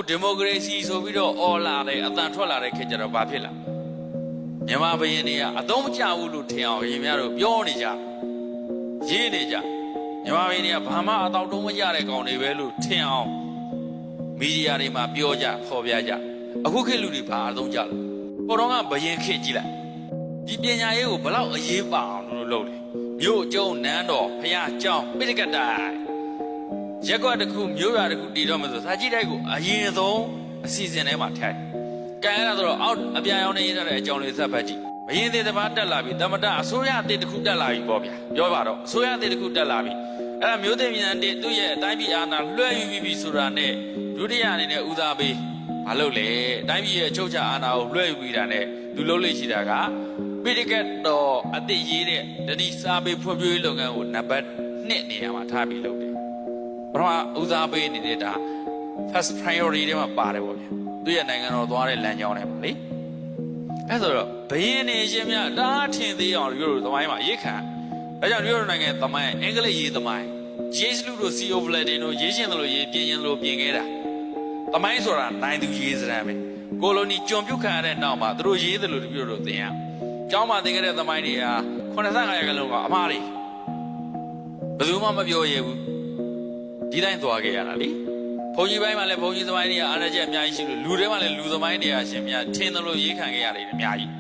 democracy ဆိုပြီးတော့အော်လာတယ်အတန်ထွက်လာတဲ့ခေတ်ကျတော့ဘာဖြစ်လာမြန်မာဘရင်တွေကအသုံးမကျဘူးလို့ထင်အောင်ရင်များတို့ပြောနေကြရေးနေကြမြန်မာဘရင်တွေကဘာမှအတော့တုံးမကြတဲ့ကောင်တွေပဲလို့ထင်အောင်မီဒီယာတွေမှာပြောကြခေါ်ပြကြအခုခေတ်လူတွေဘာအသုံးကြလဲဟိုတော့ကဘရင်ခေတ်ကြည့်လိုက်ဒီပညာရေးကိုဘလောက်အရေးပါအောင်လို့လုပ်တယ်မြို့ကျုံနန်းတော်ဖျားကျောင်းပိဋကတ်တိုင်ရက်ကွက်တစ်ခုမြို့ရွာတစ်ခုတည်တော့မှဆိုစာကြည့်တိုက်ကိုအရင်ဆုံးအစီအစဉ်ထဲမှာထိုင်ကံရတာဆိုတော့အောက်အပြာရောင်းနေရတဲ့အကြောင်းလေးသက်ဖတ်ကြည့်ဘရင်သေးတစ်ပါးတက်လာပြီတမတအစိုးရအသစ်တစ်ခုတက်လာပြီပေါ့ဗျာပြောပါတော့အစိုးရအသစ်တစ်ခုတက်လာပြီအဲ့ဒါမျိုးသိမြန်းတဲ့သူ့ရဲ့အတိုင်းပြည်အာဏာလွှဲယူပြီးပြီဆိုတာနဲ့ဒုတိယအနေနဲ့ဦးစားပေးမလုပ်လေအတိုင်းပြည်ရဲ့အချုပ်အခြာအာဏာကိုလွှဲယူပြီးတာနဲ့လူလုံးလေးရှိတာကပိဋကတ်တော်အသစ်ရေးတဲ့တတိစာပေဖွံ့ဖြိုးရေးလုပ်ငန်းကိုနံပါတ်1နေရာမှာထားပြီးလုပ်တယ်ပထမဦးစားပေးနေတဲ့ဒါ first priority တွေမှာပါတယ်ပေါ့ဗျာသူ့ရဲ့နိုင်ငံတော်သွားတဲ့လမ်းကြောင်းထဲမှာလေအဲ့ဆိုတော့ဘယင်းနေရှင်များဒါထင်သေးအောင်တို့သမိုင်းမှာရေးခံဒါကြောင့်တို့နိုင်ငံသမိုင်းအင်္ဂလိပ်ရေးသမိုင်းဂျေးစလူတို့စီအိုဗလက်တင်တို့ရေးရှင်တယ်လို့ရေးပြင်းရင်လို့ပြင်ခဲ့တာသမိုင်းဆိုတာနိုင်သူရေးစရမ်းပဲကိုလိုနီကျွန်ပြုတ်ခံရတဲ့နောက်မှာသူတို့ရေးတယ်လို့တို့သင်ရကျောင်းမှာသင်ခဲ့တဲ့သမိုင်းတွေဟာ85ရာခိုင်နှုန်းကအမှားတွေဘယ်သူမှမပြောရဘူးဒီတိုင်းသွားခဲ့ရတာလေဘုံကြီးပိုင်းမှာလည်းဘုံကြီးသမိုင်းတွေကအားရချက်အများကြီးရှိလို့လူတွေမှာလည်းလူသမိုင်းတွေကရှင်များထင်းတယ်လို့ရေးခံခဲ့ရတယ်အများကြီး